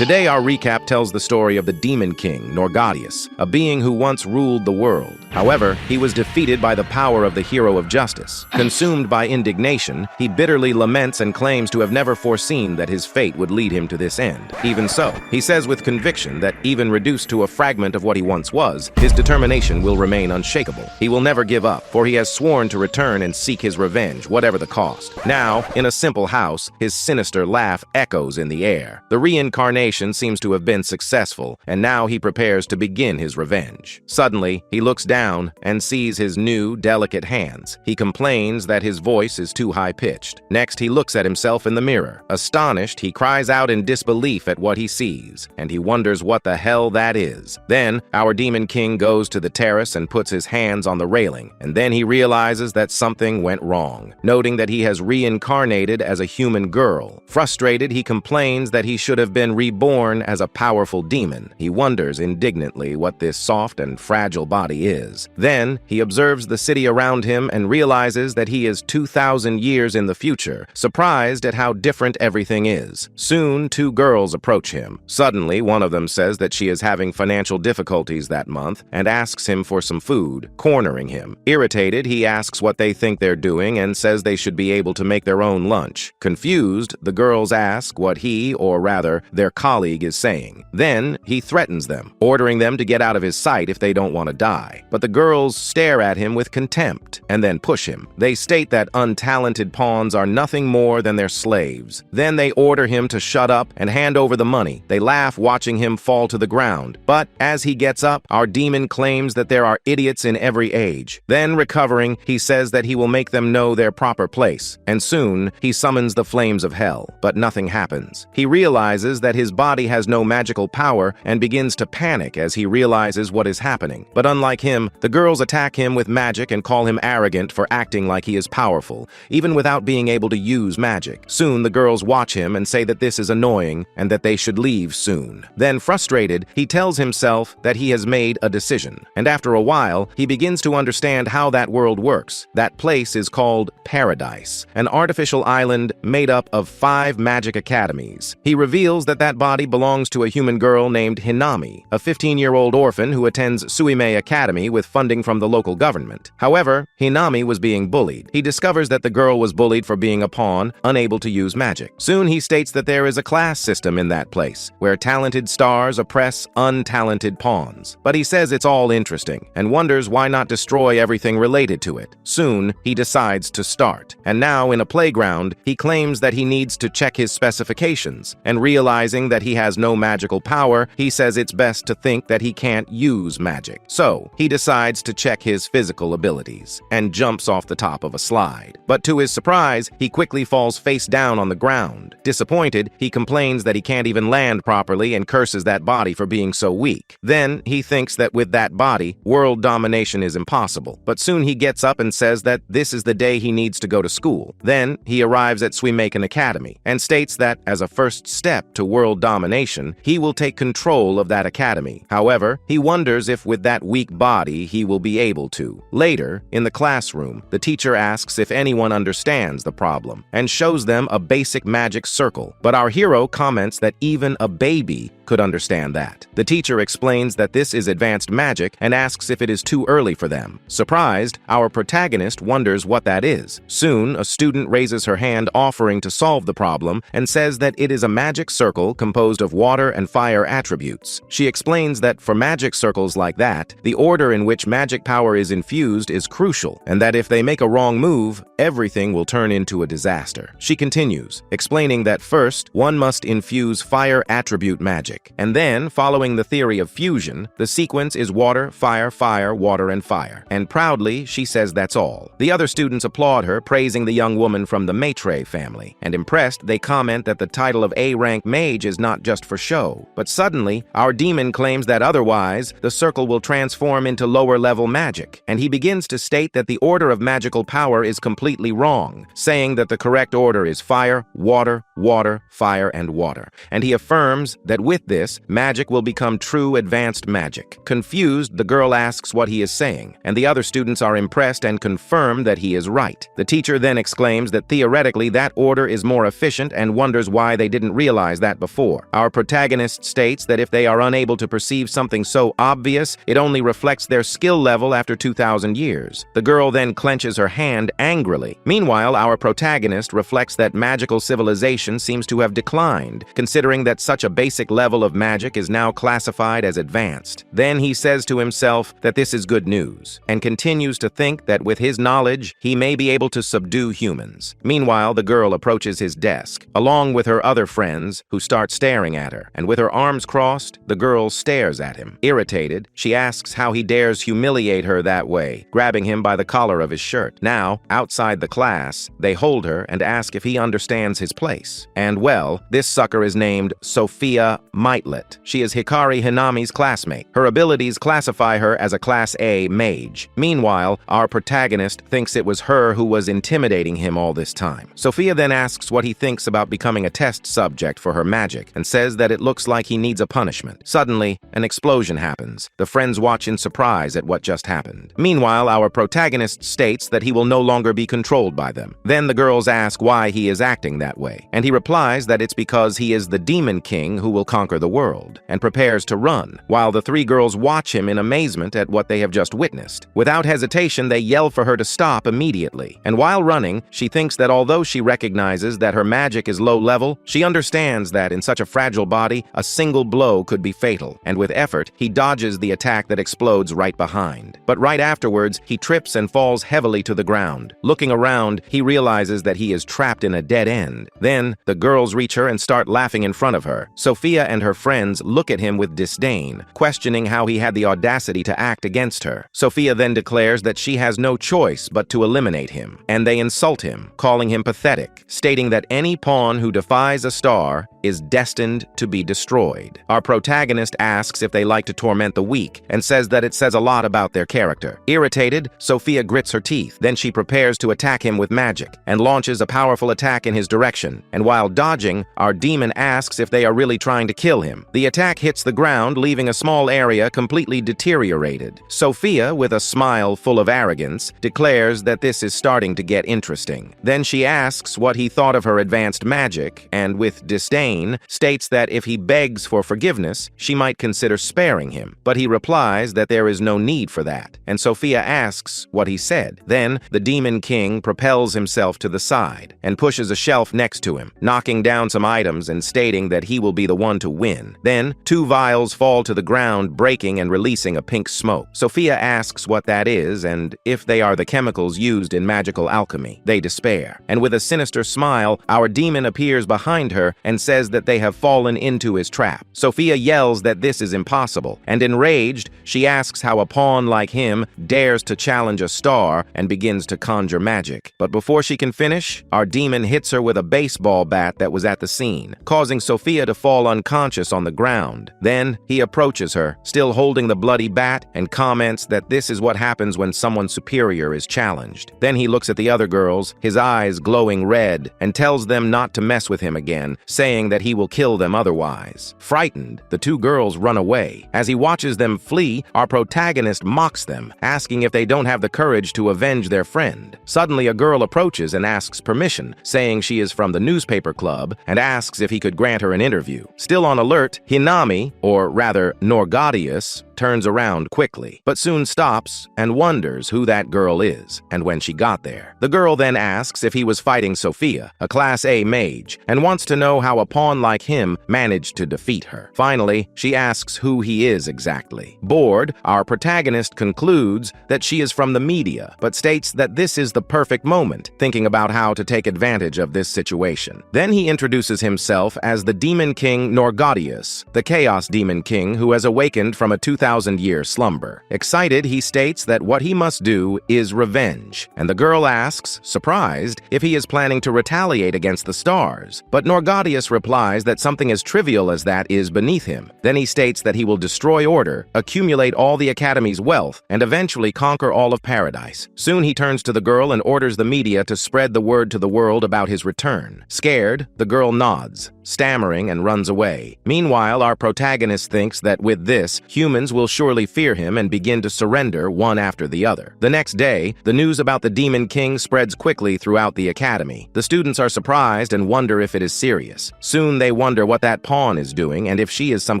Today our recap tells the story of the Demon King, Norgadius, a being who once ruled the world. However, he was defeated by the power of the hero of justice. Consumed by indignation, he bitterly laments and claims to have never foreseen that his fate would lead him to this end. Even so, he says with conviction that even reduced to a fragment of what he once was, his determination will remain unshakable. He will never give up, for he has sworn to return and seek his revenge, whatever the cost. Now, in a simple house, his sinister laugh echoes in the air. The reincarnation seems to have been successful, and now he prepares to begin his revenge. Suddenly, he looks down and sees his new, delicate hands. He complains that his voice is too high-pitched. Next, he looks at himself in the mirror. Astonished, he cries out in disbelief at what he sees, and he wonders what the hell that is. Then, our Demon King goes to the terrace and puts his hands on the railing, and then he realizes that something went wrong, noting that he has reincarnated as a human girl. Frustrated, he complains that he should have been reborn as a powerful demon. He wonders indignantly what this soft and fragile body is. Then, he observes the city around him and realizes that he is 2,000 years in the future, surprised at how different everything is. Soon, two girls approach him. Suddenly, one of them says that she is having financial difficulties that month and asks him for some food, cornering him. Irritated, he asks what they think they're doing and says they should be able to make their own lunch. Confused, the girls ask what he, or rather, their colleague is saying. Then, he threatens them, ordering them to get out of his sight if they don't want to die. But the girls stare at him with contempt and then push him. They state that untalented pawns are nothing more than their slaves. Then they order him to shut up and hand over the money. They laugh watching him fall to the ground. But as he gets up, our demon claims that there are idiots in every age. Then, recovering, he says that he will make them know their proper place. And soon, he summons the flames of hell. But nothing happens. He realizes that his body has no magical power and begins to panic as he realizes what is happening. But unlike him, the girls attack him with magic and call him arrogant for acting like he is powerful, even without being able to use magic. Soon, the girls watch him and say that this is annoying and that they should leave soon. Then, frustrated, he tells himself that he has made a decision. And after a while, he begins to understand how that world works. That place is called Paradise, an artificial island made up of 5 magic academies. He reveals that that body belongs to a human girl named Hinami, a 15-year-old orphan who attends Suime Academy with funding from the local government. However, Hinami was being bullied. He discovers that the girl was bullied for being a pawn, unable to use magic. Soon he states that there is a class system in that place, where talented stars oppress untalented pawns. But he says it's all interesting, and wonders why not destroy everything related to it. Soon, he decides to start. And now, in a playground, he claims that he needs to check his specifications, and realizing that he has no magical power, he says it's best to think that he can't use magic. So, he decides to check his physical abilities, and jumps off the top of a slide. But to his surprise, he quickly falls face down on the ground. Disappointed, he complains that he can't even land properly and curses that body for being so weak. Then, he thinks that with that body, world domination is impossible. But soon he gets up and says that this is the day he needs to go to school. Then, he arrives at Suimeikan Academy, and states that, as a first step to world domination, he will take control of that academy. However, he wonders if with that weak body, he will be able to. Later, in the classroom, the teacher asks if anyone understands the problem, and shows them a basic magic circle. But our hero comments that even a baby could understand that. The teacher explains that this is advanced magic and asks if it is too early for them. Surprised, our protagonist wonders what that is. Soon, a student raises her hand offering to solve the problem and says that it is a magic circle composed of water and fire attributes. She explains that for magic circles like that, the order in which magic power is infused is crucial, and that if they make a wrong move, everything will turn into a disaster. She continues, explaining that first, one must infuse fire attribute magic, and then, following the theory of fusion, the sequence is water, fire, fire, water, and fire. And proudly, she says that's all. The other students applaud her, praising the young woman from the Maitre family, and impressed, they comment that the title of A-rank mage is not just for show. But suddenly, our demon claims that otherwise, the circle will transform into lower-level magic, and he begins to state that the order of magical power is completely wrong, saying that the correct order is fire, water, water, fire, and water. And he affirms that with this, magic will become true advanced magic. Confused, the girl asks what he is saying, and the other students are impressed and confirm that he is right. The teacher then exclaims that theoretically that order is more efficient and wonders why they didn't realize that before. 4. Our protagonist states that if they are unable to perceive something so obvious, it only reflects their skill level after 2,000 years. The girl then clenches her hand angrily. Meanwhile, our protagonist reflects that magical civilization seems to have declined, considering that such a basic level of magic is now classified as advanced. Then he says to himself that this is good news, and continues to think that with his knowledge, he may be able to subdue humans. Meanwhile, the girl approaches his desk, along with her other friends, who start staring at her, and with her arms crossed, the girl stares at him. Irritated, she asks how he dares humiliate her that way, grabbing him by the collar of his shirt. Now, outside the class, they hold her and ask if he understands his place. And well, this sucker is named Sophia Mightlet. She is Hikari Hinami's classmate. Her abilities classify her as a Class A mage. Meanwhile, our protagonist thinks it was her who was intimidating him all this time. Sophia then asks what he thinks about becoming a test subject for her magic, and says that it looks like he needs a punishment. Suddenly, an explosion happens. The friends watch in surprise at what just happened. Meanwhile, our protagonist states that he will no longer be controlled by them. Then the girls ask why he is acting that way, and he replies that it's because he is the Demon King who will conquer the world, and prepares to run, while the three girls watch him in amazement at what they have just witnessed. Without hesitation, they yell for her to stop immediately, and while running, she thinks that although she recognizes that her magic is low level, she understands that in such a fragile body, a single blow could be fatal, and with effort, he dodges the attack that explodes right behind. But right afterwards, he trips and falls heavily to the ground. Looking around, he realizes that he is trapped in a dead end. Then, the girls reach her and start laughing in front of her. Sophia and her friends look at him with disdain, questioning how he had the audacity to act against her. Sophia then declares that she has no choice but to eliminate him, and they insult him, calling him pathetic, stating that any pawn who defies a star is destined to be destroyed. Our protagonist asks if they like to torment the weak, and says that it says a lot about their character. Irritated, Sophia grits her teeth. Then she prepares to attack him with magic, and launches a powerful attack in his direction. And while dodging, our demon asks if they are really trying to kill him. The attack hits the ground, leaving a small area completely deteriorated. Sophia, with a smile full of arrogance, declares that this is starting to get interesting. Then she asks what he thought of her advanced magic, and with disdain, states that if he begs for forgiveness, she might consider sparing him. But he replies that there is no need for that, and Sophia asks what he said. Then, the Demon King propels himself to the side, and pushes a shelf next to him, knocking down some items and stating that he will be the one to win. Then, 2 vials fall to the ground, breaking and releasing a pink smoke. Sophia asks what that is, and if they are the chemicals used in magical alchemy. They despair, and with a sinister smile, our demon appears behind her and says that they have fallen into his trap. Sophia yells that this is impossible, and enraged, she asks how a pawn like him dares to challenge a star and begins to conjure magic. But before she can finish, our demon hits her with a baseball bat that was at the scene, causing Sophia to fall unconscious on the ground. Then, he approaches her, still holding the bloody bat, and comments that this is what happens when someone superior is challenged. Then he looks at the other girls, his eyes glowing red, and tells them not to mess with him again, saying that he will kill them otherwise. Frightened, the 2 girls run away. As he watches them flee, our protagonist mocks them, asking if they don't have the courage to avenge their friend. Suddenly, a girl approaches and asks permission, saying she is from the newspaper club, and asks if he could grant her an interview. Still on alert, Hinami, or rather Norgadius, turns around quickly, but soon stops and wonders who that girl is, and when she got there. The girl then asks if he was fighting Sophia, a Class A mage, and wants to know how a pawn like him managed to defeat her. Finally, she asks who he is exactly. Bored, our protagonist concludes that she is from the media, but states that this is the perfect moment, thinking about how to take advantage of this situation. Then he introduces himself as the Demon King Norgadius, the Chaos Demon King who has awakened from a 2,000-year slumber. Excited, he states that what he must do is revenge, and the girl asks, surprised, if he is planning to retaliate against the stars. But Norgadius replies that something as trivial as that is beneath him. Then he states that he will destroy order, accumulate all the Academy's wealth, and eventually conquer all of paradise. Soon he turns to the girl and orders the media to spread the word to the world about his return. Scared, the girl nods, stammering, and runs away. Meanwhile, our protagonist thinks that with this, humans will surely fear him and begin to surrender one after the other. The next day, the news about the Demon King spreads quickly throughout the Academy. The students are surprised and wonder if it is serious. Soon they may wonder what that pawn is doing and if she is some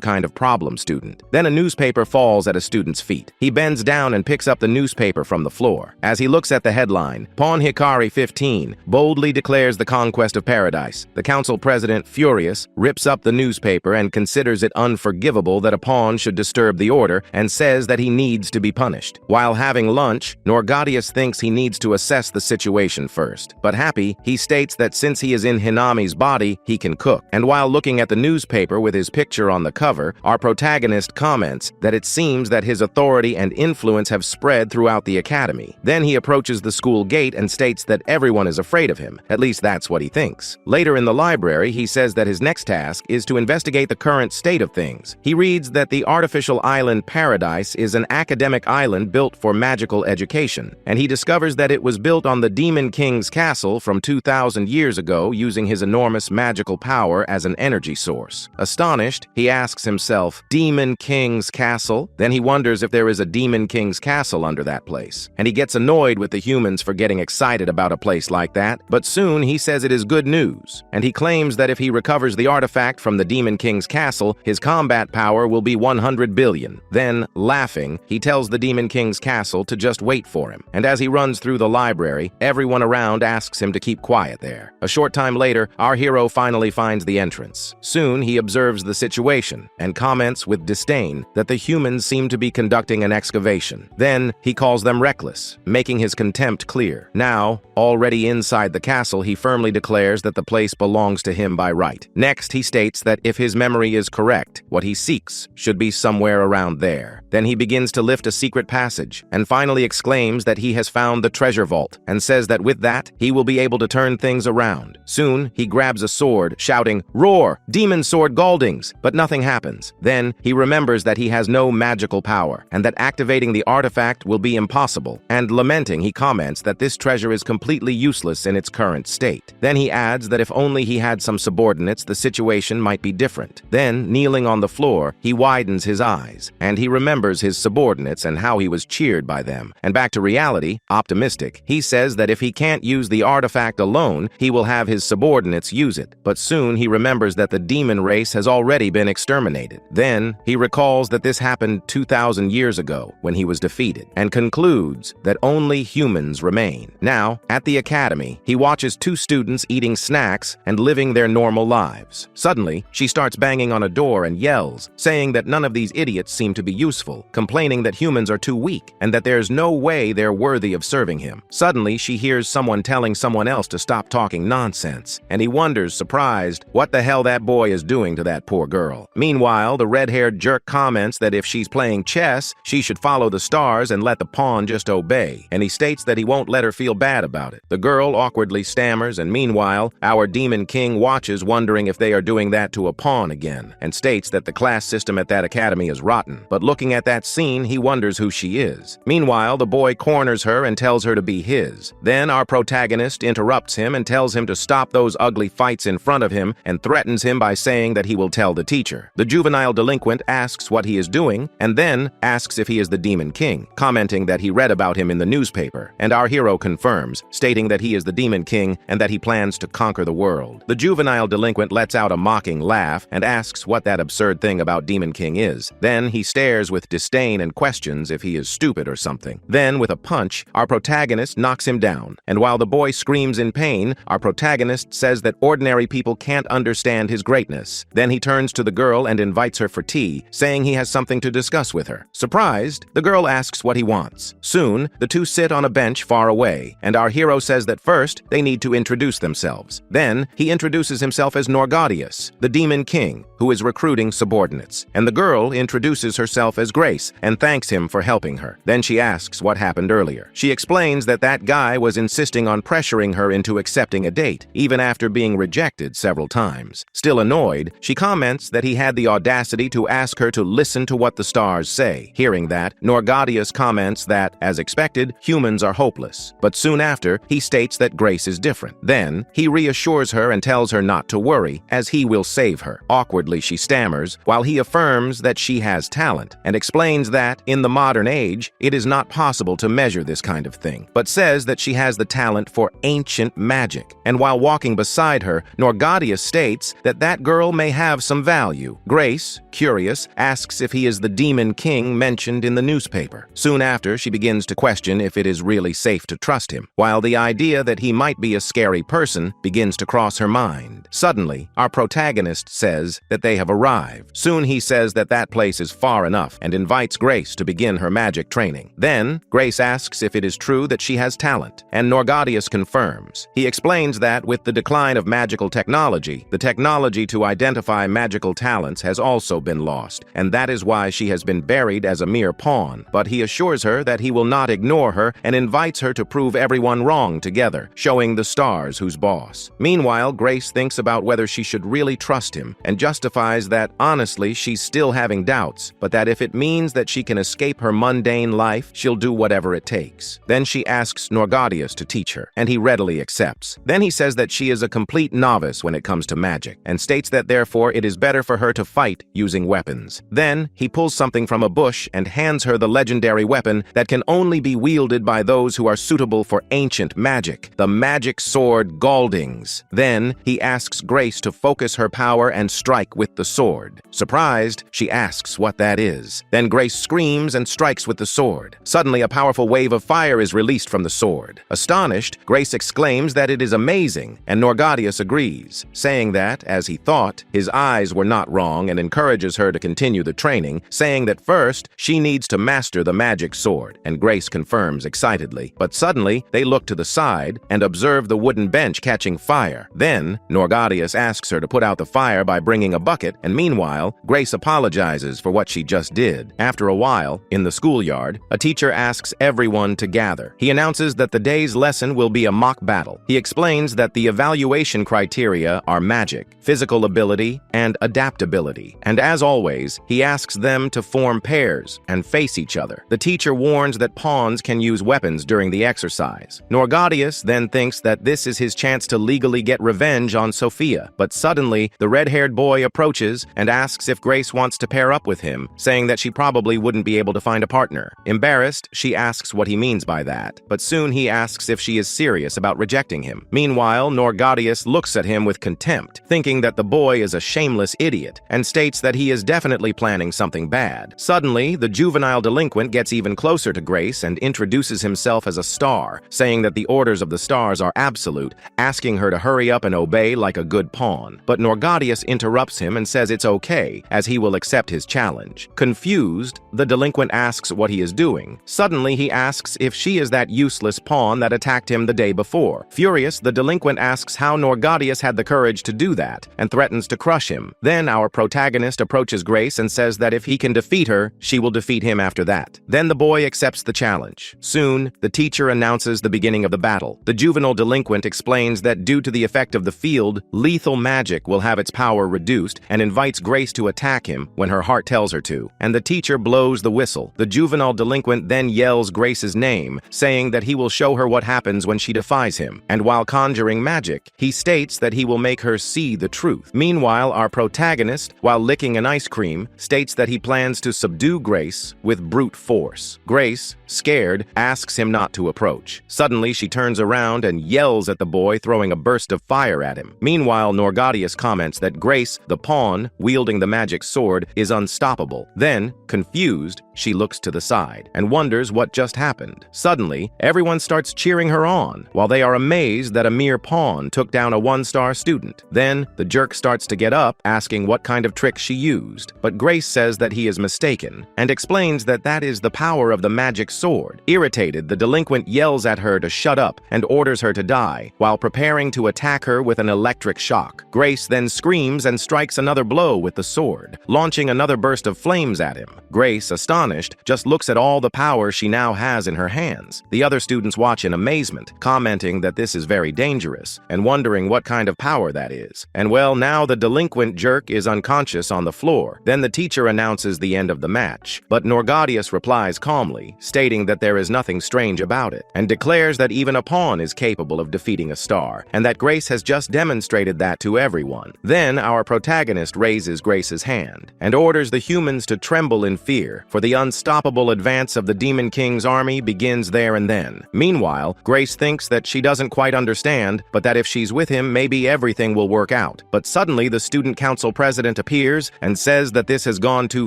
kind of problem student. Then a newspaper falls at a student's feet. He bends down and picks up the newspaper from the floor. As he looks at the headline, Pawn Hikari 15 boldly declares the conquest of paradise. The council president, furious, rips up the newspaper and considers it unforgivable that a pawn should disturb the order and says that he needs to be punished. While having lunch, Norgadius thinks he needs to assess the situation first. But happy, he states that since he is in Hinami's body, he can cook. And while looking at the newspaper with his picture on the cover, our protagonist comments that it seems that his authority and influence have spread throughout the academy. Then he approaches the school gate and states that everyone is afraid of him. At least that's what he thinks. Later in the library, he says that his next task is to investigate the current state of things. He reads that the artificial island Paradise is an academic island built for magical education, and he discovers that it was built on the Demon King's castle from 2,000 years ago using his enormous magical power as an energy source. Astonished, he asks himself, Demon King's castle? Then he wonders if there is a Demon King's castle under that place, and he gets annoyed with the humans for getting excited about a place like that, but soon he says it is good news, and he claims that if he recovers the artifact from the Demon King's castle, his combat power will be 100 billion. Then, laughing, he tells the Demon King's castle to just wait for him, and as he runs through the library, everyone around asks him to keep quiet there. A short time later, our hero finally finds the entrance. Soon, he observes the situation and comments with disdain that the humans seem to be conducting an excavation. Then, he calls them reckless, making his contempt clear. Now, already inside the castle, he firmly declares that the place belongs to him by right. Next, he states that if his memory is correct, what he seeks should be somewhere around there. Then he begins to lift a secret passage and finally exclaims that he has found the treasure vault and says that with that, he will be able to turn things around. Soon, he grabs a sword, shouting, "Roar! Demon sword Galdings!" But nothing happens. Then, he remembers that he has no magical power and that activating the artifact will be impossible. And lamenting, he comments that this treasure is completely useless in its current state. Then he adds that if only he had some subordinates, the situation might be different. Then, kneeling on the floor, he widens his eyes, and he remembers his subordinates and how he was cheered by them. And back to reality, optimistic, he says that if he can't use the artifact alone, he will have his subordinates use it. But soon he remembers that the demon race has already been exterminated. Then, he recalls that this happened 2,000 years ago when he was defeated, and concludes that only humans remain. Now, at the academy, he watches two students eating snacks and living their normal lives. Suddenly, she starts banging on a door and yells, saying that none of these idiots seem to be useful, complaining that humans are too weak and that there's no way they're worthy of serving him. Suddenly, she hears someone telling someone else to stop talking nonsense, and he wonders, surprised, what the hell that boy is doing to that poor girl. Meanwhile, the red-haired jerk comments that if she's playing chess, she should follow the stars and let the pawn just obey, and he states that he won't let her feel bad about it. The girl awkwardly stammers, and meanwhile, our Demon King watches, wondering if they are doing that to a pawn again, and states that the class system at that academy is rotten. But looking at that scene, he wonders who she is. Meanwhile, the boy corners her and tells her to be his. Then our protagonist interrupts him and tells him to stop those ugly fights in front of him and threatens him by saying that he will tell the teacher. The juvenile delinquent asks what he is doing and then asks if he is the Demon King, commenting that he read about him in the newspaper, and our hero confirms, stating that he is the Demon King and that he plans to conquer the world. The juvenile delinquent lets out a mocking laugh and asks what that absurd thing about Demon King is. Then he stares with disdain and questions if he is stupid or something. Then, with a punch, our protagonist knocks him down, and while the boy screams in pain, our protagonist says that ordinary people can't understand his greatness. Then he turns to the girl and invites her for tea, saying he has something to discuss with her. Surprised, the girl asks what he wants. Soon, the two sit on a bench far away, and our hero says that first, they need to introduce themselves. Then, he introduces himself as Norgadius, the Demon King, who is recruiting subordinates, and the girl introduces herself as Grace and thanks him for helping her. Then she asks what happened earlier. She explains that that guy was insisting on pressuring her into accepting a date, even after being rejected several times. Still annoyed, she comments that he had the audacity to ask her to listen to what the stars say. Hearing that, Norgadius comments that, as expected, humans are hopeless. But soon after, he states that Grace is different. Then, he reassures her and tells her not to worry, as he will save her. Awkwardly, she stammers, while he affirms that she has talent, and explains that, in the modern age, it is not possible to measure this kind of thing, but says that she has the talent for ancient magic. And while walking beside her, Norgadius states insinuates that that girl may have some value. Grace, curious, asks if he is the demon king mentioned in the newspaper. Soon after, she begins to question if it is really safe to trust him, while the idea that he might be a scary person begins to cross her mind. Suddenly, our protagonist says that they have arrived. Soon he says that that place is far enough and invites Grace to begin her magic training. Then, Grace asks if it is true that she has talent, and Norgadius confirms. He explains that with the decline of magical technology, the technology to identify magical talents has also been lost, and that is why she has been buried as a mere pawn. But he assures her that he will not ignore her and invites her to prove everyone wrong together, showing the stars who's boss. Meanwhile, Grace thinks about whether she should really trust him and justifies that, honestly, she's still having doubts, but that if it means that she can escape her mundane life, she'll do whatever it takes. Then she asks Norgadius to teach her, and he readily accepts. Then he says that she is a complete novice when it comes to magic, and states that therefore it is better for her to fight using weapons. Then he pulls something from a bush and hands her the legendary weapon that can only be wielded by those who are suitable for ancient magic, the magic sword Galdings. Then he asks Grace to focus her power and strike with the sword. Surprised, she asks what that is. Then Grace screams and strikes with the sword. Suddenly, a powerful wave of fire is released from the sword. Astonished, Grace exclaims that it is amazing, and Norgadius agrees, saying that, as he thought, his eyes were not wrong and encourages her to continue the training, saying that first, she needs to master the magic sword, and Grace confirms excitedly. But suddenly, they look to the side and observe the wooden bench catching fire. Then, Norgadius asks her to put out the fire by bringing a bucket, and meanwhile, Grace apologizes for what she just did. After a while, in the schoolyard, a teacher asks everyone to gather. He announces that the day's lesson will be a mock battle. He explains that the evaluation criteria are magic, physical ability, and adaptability. And as always, he asks them to form pairs and face each other. The teacher warns that pawns can use weapons during the exercise. Norgadius then thinks that this is his chance to legally get revenge on Sophia, but suddenly, the red-haired boy approaches and asks if Grace wants to pair up with him, saying that she probably wouldn't be able to find a partner. Embarrassed, she asks what he means by that, but soon he asks if she is serious about rejecting him. Meanwhile, Norgadius looks at him with contempt, thinking that the boy is a shameless idiot, and states that he is definitely planning something bad. Suddenly, the juvenile delinquent gets even closer to Grace and introduces himself as a star, saying that the orders of the stars are absolute, asking her to hurry up and obey like a good pawn. But Norgadius interrupts him and says it's okay, as he will accept his challenge. Confused, the delinquent asks what he is doing. Suddenly, he asks if she is that useless pawn that attacked him the day before. Furious, the delinquent asks how Norgadius had the courage to do that, and threatens to crush him. Then our protagonist approaches Grace and says that if he can defeat her, she will defeat him after that. Then the boy accepts the challenge. Soon, the teacher announces the beginning of the battle. The juvenile delinquent explains that due to the effect of the field, lethal magic will have its power reduced and invites Grace to attack him when her heart tells her to. And the teacher blows the whistle. The juvenile delinquent then yells Grace's name, saying that he will show her what happens when she defies him. And while conjuring magic, he states that he will make her see the truth. Meanwhile, our protagonist, while licking an ice cream, states that he plans to subdue Grace with brute force. Grace, scared, asks him not to approach. Suddenly, she turns around and yells at the boy, throwing a burst of fire at him. Meanwhile, Norgadius comments that Grace, the pawn, wielding the magic sword, is unstoppable. Then, confused, she looks to the side and wonders what just happened. Suddenly, everyone starts cheering her on, while they are amazed that a mere pawn took down a one-star student. Then, the jerk starts to get up, asking what kind of trick she used, but Grace says that he is mistaken, and explains that that is the power of the magic sword. Irritated, the delinquent yells at her to shut up and orders her to die, while preparing to attack her with an electric shock. Grace then screams and strikes another blow with the sword, launching another burst of flames at him. Grace, astonished, just looks at all the power she now has in her hands. The other students watch in amazement, commenting that this is very dangerous, and wondering what kind of power that is. And well, now the delinquent jerk is unconscious on the floor. Then the teacher announces the end of the match, but Norgadius replies calmly, stating that there is nothing strange about it, and declares that even a pawn is capable of defeating a star, and that Grace has just demonstrated that to everyone. Then our protagonist raises Grace's hand, and orders the humans to tremble in fear, for the The unstoppable advance of the Demon King's army begins there and then. Meanwhile, Grace thinks that she doesn't quite understand, but that if she's with him, maybe everything will work out. But suddenly, the student council president appears and says that this has gone too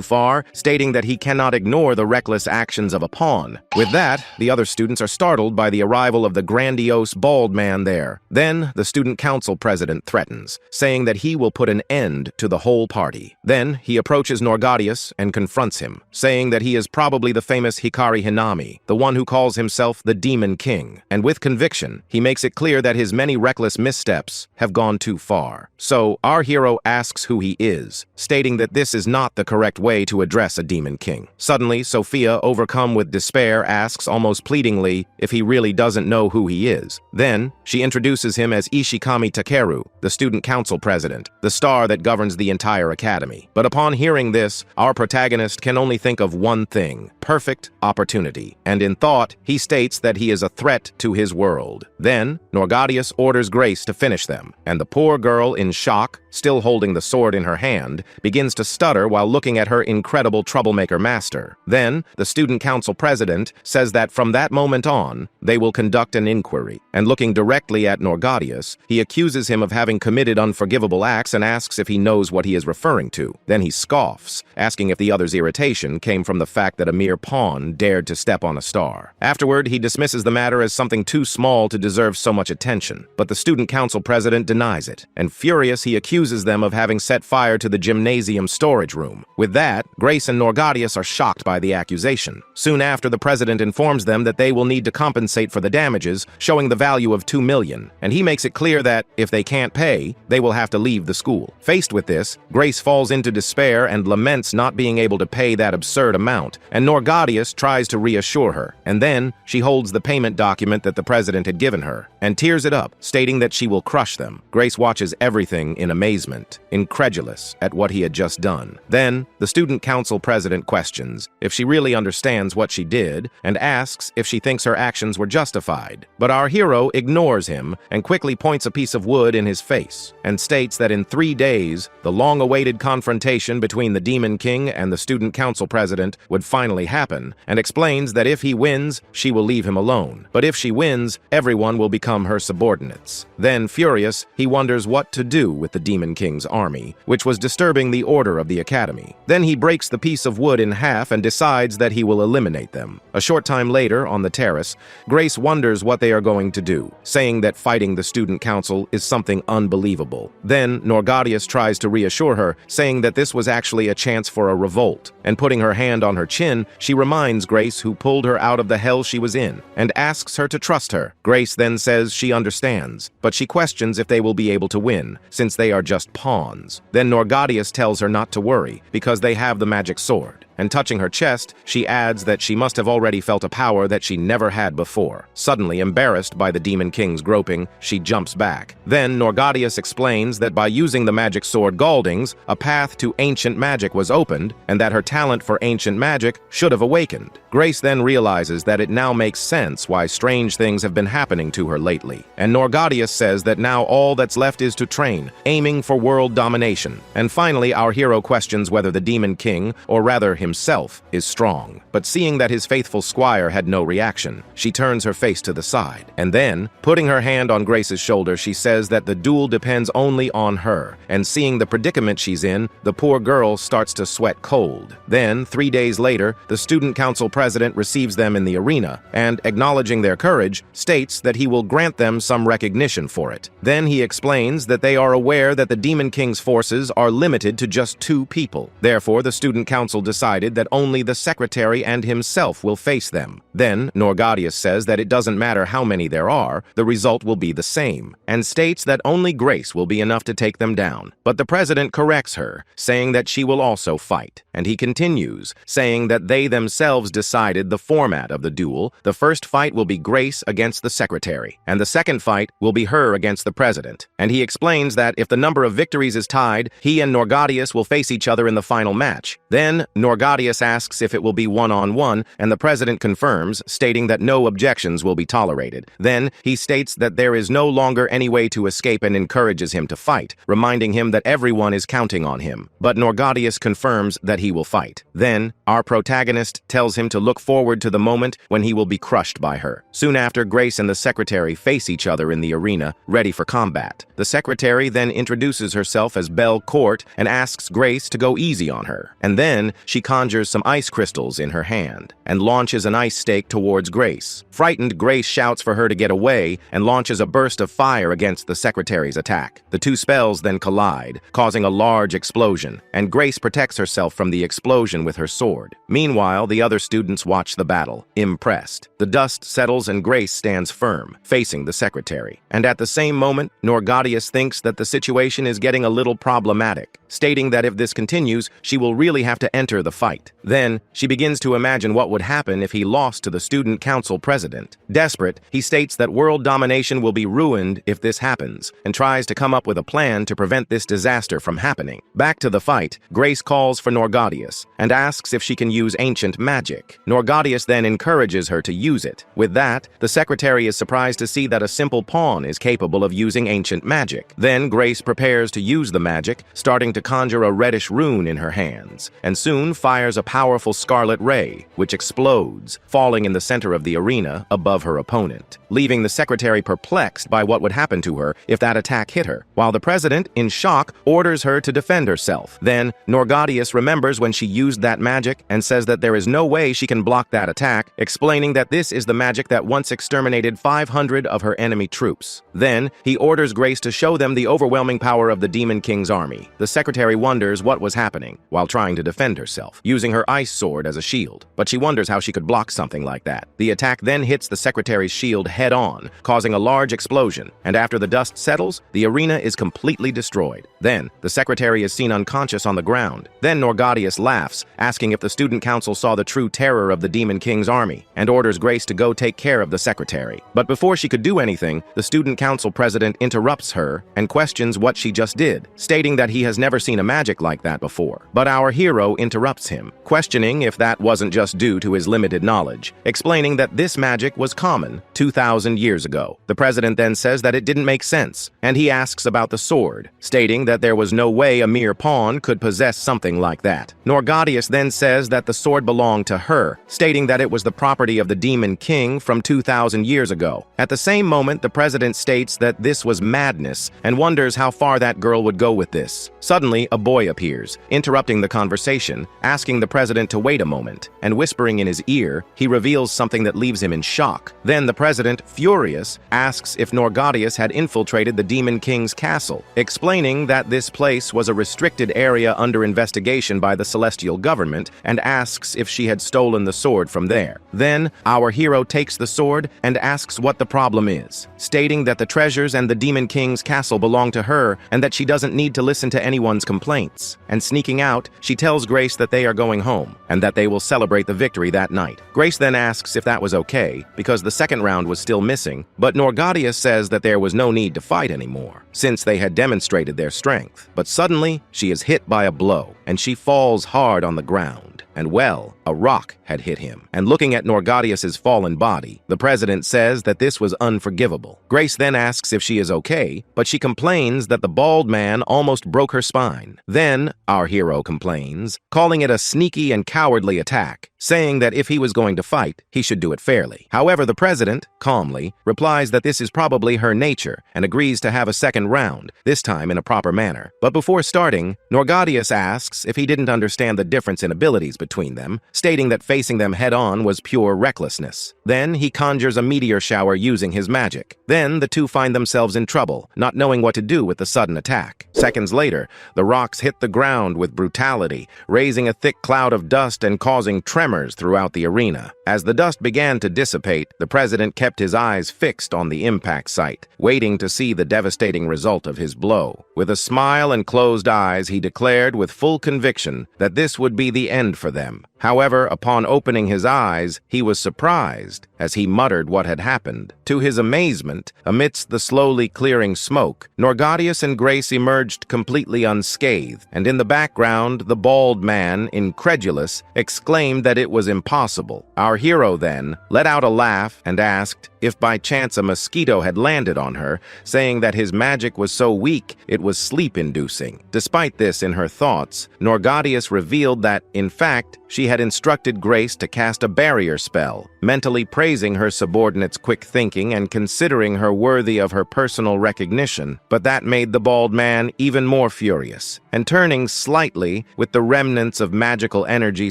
far, stating that he cannot ignore the reckless actions of a pawn. With that, the other students are startled by the arrival of the grandiose bald man there. Then, the student council president threatens, saying that he will put an end to the whole party. Then, he approaches Norgadius and confronts him, saying that he is probably the famous Hikari Hinami, the one who calls himself the Demon King. And with conviction, he makes it clear that his many reckless missteps have gone too far. So, our hero asks who he is, stating that this is not the correct way to address a Demon King. Suddenly, Sophia, overcome with despair, asks almost pleadingly if he really doesn't know who he is. Then, she introduces him as Ishikami Takeru, the student council president, the star that governs the entire academy. But upon hearing this, our protagonist can only think of one thing: perfect opportunity. And in thought, he states that he is a threat to his world. Then, Norgadius orders Grace to finish them, and the poor girl, in shock, still holding the sword in her hand, begins to stutter while looking at her incredible troublemaker master. Then, the student council president says that from that moment on, they will conduct an inquiry. And looking directly at Norgadius, he accuses him of having committed unforgivable acts and asks if he knows what he is referring to. Then he scoffs, asking if the other's irritation came from the fact that a mere pawn dared to step on a star. Afterward, he dismisses the matter as something too small to deserve so much attention. But the student council president denies it, and furious, he accuses them of having set fire to the gymnasium storage room. With that, Grace and Norgadius are shocked by the accusation. Soon after, the president informs them that they will need to compensate for the damages, showing the value of 2 million, and he makes it clear that, if they can't pay, they will have to leave the school. Faced with this, Grace falls into despair and laments not being able to pay that absurd amount, and Norgadius tries to reassure her, and then she holds the payment document that the president had given her, and tears it up, stating that she will crush them. Grace watches everything in amazement, incredulous at what he had just done. Then, the student council president questions if she really understands what she did, and asks if she thinks her actions were justified. But our hero ignores him and quickly points a piece of wood in his face, and states that in 3 days, the long-awaited confrontation between the Demon King and the student council president would finally happen, and explains that if he wins, she will leave him alone. But if she wins, everyone will become her subordinates. Then, furious, he wonders what to do with the Demon King's army, which was disturbing the order of the academy. Then he breaks the piece of wood in half and decides that he will eliminate them. A short time later, on the terrace, Grace wonders what they are going to do, saying that fighting the student council is something unbelievable. Then, Norgadius tries to reassure her, saying that this was actually a chance for a revolt, and putting her hand on her chin, she reminds Grace who pulled her out of the hell she was in, and asks her to trust her. Grace then says she understands, but she questions if they will be able to win, since they are just pawns. Then Norgadius tells her not to worry, because they have the magic sword. And touching her chest, she adds that she must have already felt a power that she never had before. Suddenly embarrassed by the Demon King's groping, she jumps back. Then Norgadius explains that by using the magic sword Galdings, a path to ancient magic was opened, and that her talent for ancient magic should have awakened. Grace then realizes that it now makes sense why strange things have been happening to her lately. And Norgadius says that now all that's left is to train, aiming for world domination. And finally, our hero questions whether the Demon King, or rather himself, is strong. But seeing that his faithful squire had no reaction, she turns her face to the side. And then, putting her hand on Grace's shoulder, she says that the duel depends only on her. And seeing the predicament she's in, the poor girl starts to sweat cold. Then, 3 days later, the student council president receives them in the arena, and, acknowledging their courage, states that he will grant them some recognition for it. Then he explains that they are aware that the Demon King's forces are limited to just 2 people. Therefore, the student council decided that only the secretary and himself will face them. Then, Norgadius says that it doesn't matter how many there are, the result will be the same, and states that only Grace will be enough to take them down. But the president corrects her, saying that she will also fight. And he continues, saying that they themselves decided the format of the duel. The first fight will be Grace against the secretary, and the second fight will be her against the president. And he explains that if the number number of victories is tied, he and Norgadius will face each other in the final match. Then, Norgadius asks if it will be one-on-one, and the president confirms, stating that no objections will be tolerated. Then, he states that there is no longer any way to escape and encourages him to fight, reminding him that everyone is counting on him. But Norgadius confirms that he will fight. Then, our protagonist tells him to look forward to the moment when he will be crushed by her. Soon after, Grace and the secretary face each other in the arena, ready for combat. The secretary then introduces herself as Belle Court and asks Grace to go easy on her. And then, she conjures some ice crystals in her hand and launches an ice stake towards Grace. Frightened, Grace shouts for her to get away and launches a burst of fire against the secretary's attack. The two spells then collide, causing a large explosion, and Grace protects herself from the explosion with her sword. Meanwhile, the other students watch the battle, impressed. The dust settles and Grace stands firm, facing the secretary. And at the same moment, Norgadius thinks that the situation is getting a little problematic, stating that if this continues, she will really have to enter the fight. Then, she begins to imagine what would happen if he lost to the student council president. Desperate, he states that world domination will be ruined if this happens, and tries to come up with a plan to prevent this disaster from happening. Back to the fight, Grace calls for Norgadius and asks if she can use ancient magic. Norgadius then encourages her to use it. With that, the secretary is surprised to see that a simple pawn is capable of using ancient magic. Then Grace prepares to use the magic, starting to conjure a reddish rune in her hands, and soon fires a powerful scarlet ray, which explodes, falling in the center of the arena above her opponent, leaving the secretary perplexed by what would happen to her if that attack hit her, while the president, in shock, orders her to defend herself. Then, Norgadius remembers when she used that magic and says that there is no way she can block that attack, explaining that this is the magic that once exterminated 500 of her enemy troops. Then, he orders Grace to show them the overwhelming power of the Demon King's army. The secretary wonders what was happening, while trying to defend herself, using her ice sword as a shield, but she wonders how she could block something like that. The attack then hits the secretary's shield head-on, causing a large explosion, and after the dust settles, the arena is completely destroyed. Then, the secretary is seen unconscious on the ground. Then Norgadius laughs, asking if the student council saw the true terror of the Demon King's army, and orders Grace to go take care of the secretary. But before she could do anything, the student council president interrupts her and questions what she just did, stating that he has never seen a magic like that before. But our hero interrupts him, questioning if that wasn't just due to his limited knowledge, explaining that this magic was common 2,000 years ago. The president then says that it didn't make sense, and he asks about the sword, stating that there was no way a mere pawn could possess something like that. Norgadius then says that the sword belonged to her, stating that it was the property of the Demon King from 2,000 years ago. At the same moment, the president states that this was madness and wonders how far that girl would go with this. Suddenly, a boy appears, interrupting the conversation, asking the president to wait a moment, and whispering in his ear, he reveals something that leaves him in shock. Then the president, furious, asks if Norgadius had infiltrated the Demon King's castle, explaining that this place was a restricted area under investigation by the celestial government, and asks if she had stolen the sword from there. Then, our hero takes the sword and asks what the problem is, stating that the treasures and the Demon King's castle belong to her and that she doesn't need to listen to anyone's complaints. And sneaking out, she tells Grace that they are going home and that they will celebrate the victory that night. Grace then asks if that was okay, because the second round was still missing, but Norgadius says that there was no need to fight anymore, since they had demonstrated their strength. But suddenly, she is hit by a blow, and she falls hard on the ground. And well, a rock had hit him. And looking at Norgadius's fallen body, the president says that this was unforgivable. Grace then asks if she is okay, but she complains that the bald man almost broke her spine. Then, our hero complains, calling it a sneaky and cowardly attack, saying that if he was going to fight, he should do it fairly. However, the president, calmly, replies that this is probably her nature and agrees to have a second round, this time in a proper manner. But before starting, Norgadius asks if he didn't understand the difference in abilities between them, stating that facing them head-on was pure recklessness. Then he conjures a meteor shower using his magic. Then the two find themselves in trouble, not knowing what to do with the sudden attack. Seconds later, the rocks hit the ground with brutality, raising a thick cloud of dust and causing tremors tremors throughout the arena. As the dust began to dissipate, the president kept his eyes fixed on the impact site, waiting to see the devastating result of his blow. With a smile and closed eyes, he declared with full conviction that this would be the end for them. However, upon opening his eyes, he was surprised as he muttered what had happened. To his amazement, amidst the slowly clearing smoke, Norgadius and Grace emerged completely unscathed, and in the background, the bald man, incredulous, exclaimed that it was impossible. Our hero then let out a laugh and asked if by chance a mosquito had landed on her, saying that his magic was so weak it was sleep-inducing. Despite this in her thoughts, Norgadius revealed that, in fact, she had instructed Grace to cast a barrier spell, mentally praising her subordinate's quick thinking and considering her worthy of her personal recognition. But that made the bald man even more furious, and turning slightly, with the remnants of magical energy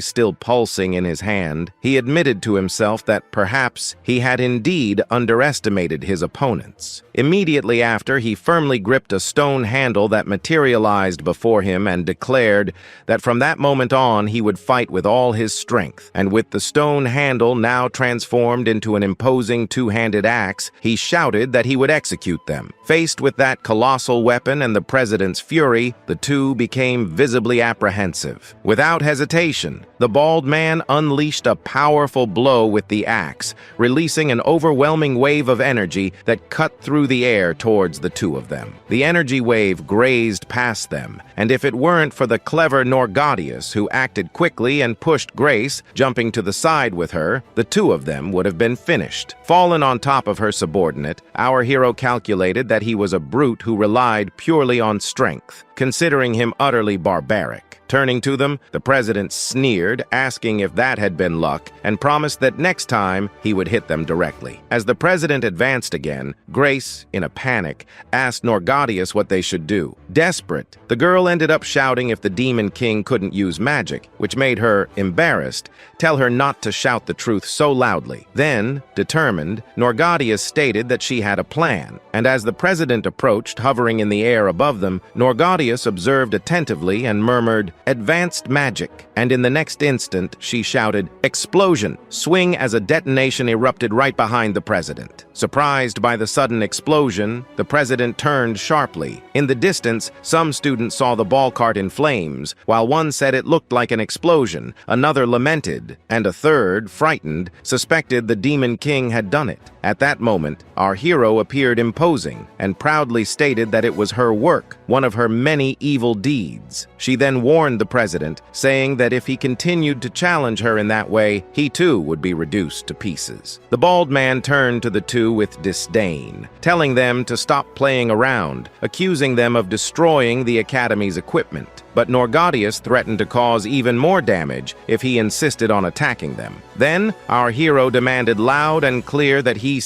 still pulsing in his hand, he admitted to himself that perhaps he had indeed underestimated his opponents. Immediately after, he firmly gripped a stone handle that materialized before him and declared that from that moment on he would fight with all his strength, and with the stone handle now transformed into an imposing two-handed axe, he shouted that he would execute them. Faced with that colossal weapon and the president's fury, the two became visibly apprehensive. Without hesitation, the bald man unleashed a powerful blow with the axe, releasing an overwhelming wave of energy that cut through the air towards the two of them. The energy wave grazed past them, and if it weren't for the clever Norgadius, who acted quickly and pushed Grace, jumping to the side with her, the two of them would have been finished. Fallen on top of her subordinate, our hero calculated that he was a brute who relied purely on strength, considering him utterly barbaric. Turning to them, the president sneered, asking if that had been luck, and promised that next time he would hit them directly. As the president advanced again, Grace, in a panic, asked Norgadius what they should do. Desperate, the girl ended up shouting if the Demon King couldn't use magic, which made her, embarrassed, tell her not to shout the truth so loudly. Then, determined, Norgadius stated that she had a plan, and as the president approached, hovering in the air above them, Norgadius observed attentively and murmured, "Advanced magic," and in the next instant, she shouted, "Explosion!" Swing as a detonation erupted right behind the president. Surprised by the sudden explosion, the president turned sharply. In the distance, some students saw the ball cart in flames, while one said it looked like an explosion, another lamented, and a third, frightened, suspected the Demon King had done it. At that moment, our hero appeared imposing and proudly stated that it was her work, one of her many evil deeds. She then warned the president, saying that if he continued to challenge her in that way, he too would be reduced to pieces. The bald man turned to the two with disdain, telling them to stop playing around, accusing them of destroying the academy's equipment. But Norgadius threatened to cause even more damage if he insisted on attacking them. Then, our hero demanded loud and clear that he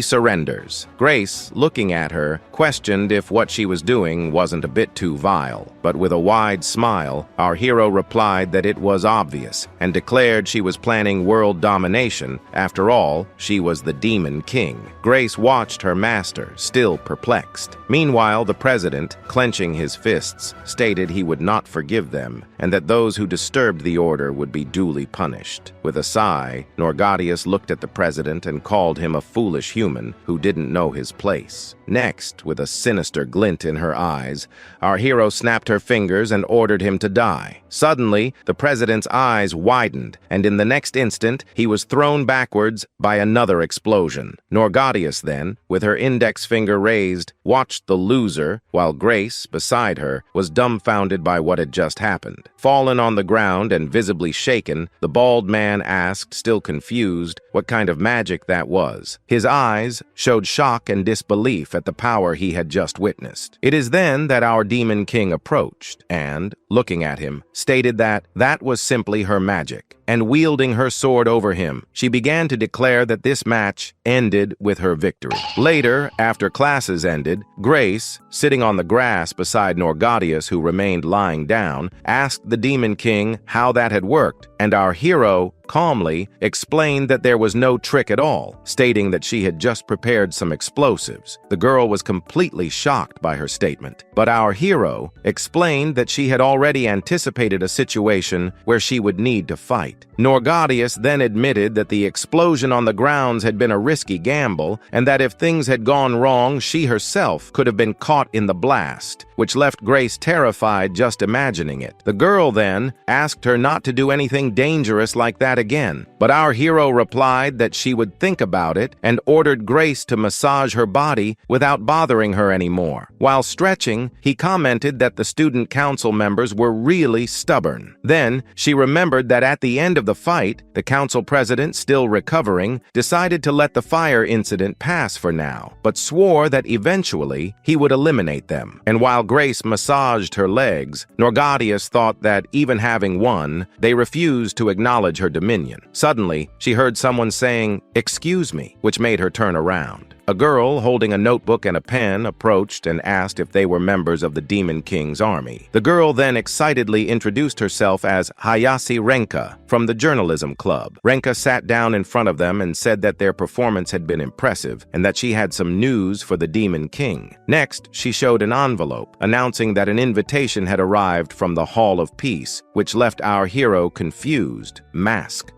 surrenders. Grace, looking at her, questioned if what she was doing wasn't a bit too vile. But with a wide smile, our hero replied that it was obvious, and declared she was planning world domination. After all, she was the Demon King. Grace watched her master, still perplexed. Meanwhile, the president, clenching his fists, stated he would not forgive them, and that those who disturbed the order would be duly punished. With a sigh, Norgadius looked at the president and called him a foolish human who didn't know his place. Next, with a sinister glint in her eyes, our hero snapped her fingers and ordered him to die. Suddenly, the president's eyes widened, and in the next instant, he was thrown backwards by another explosion. Norgadius then, with her index finger raised, watched the loser, while Grace, beside her, was dumbfounded by what had just happened. Fallen on the ground and visibly shaken, the bald man asked, still confused, what kind of magic that was. His eyes showed shock and disbelief at the power he had just witnessed. It is then that our Demon King approached and, looking at him, stated that that was simply her magic, and wielding her sword over him, she began to declare that this match ended with her victory. Later, after classes ended, Grace, sitting on the grass beside Norgadius, who remained lying down, asked the Demon King how that had worked, and our hero calmly, explained that there was no trick at all, stating that she had just prepared some explosives. The girl was completely shocked by her statement, but our hero explained that she had already anticipated a situation where she would need to fight. Norgadius then admitted that the explosion on the grounds had been a risky gamble, and that if things had gone wrong, she herself could have been caught in the blast, which left Grace terrified just imagining it. The girl then asked her not to do anything dangerous like that again, but our hero replied that she would think about it and ordered Grace to massage her body without bothering her anymore. While stretching, he commented that the student council members were really stubborn. Then, she remembered that at the end of the fight, the council president, still recovering, decided to let the fire incident pass for now, but swore that eventually he would eliminate them. And while Grace massaged her legs, Norgadius thought that even having won, they refused to acknowledge her dominion. Suddenly, she heard someone saying, "Excuse me," which made her turn around. A girl holding a notebook and a pen approached and asked if they were members of the Demon King's army. The girl then excitedly introduced herself as Hayase Renka from the journalism club. Renka sat down in front of them and said that their performance had been impressive and that she had some news for the Demon King. Next, she showed an envelope announcing that an invitation had arrived from the Hall of Peace, which left our hero confused,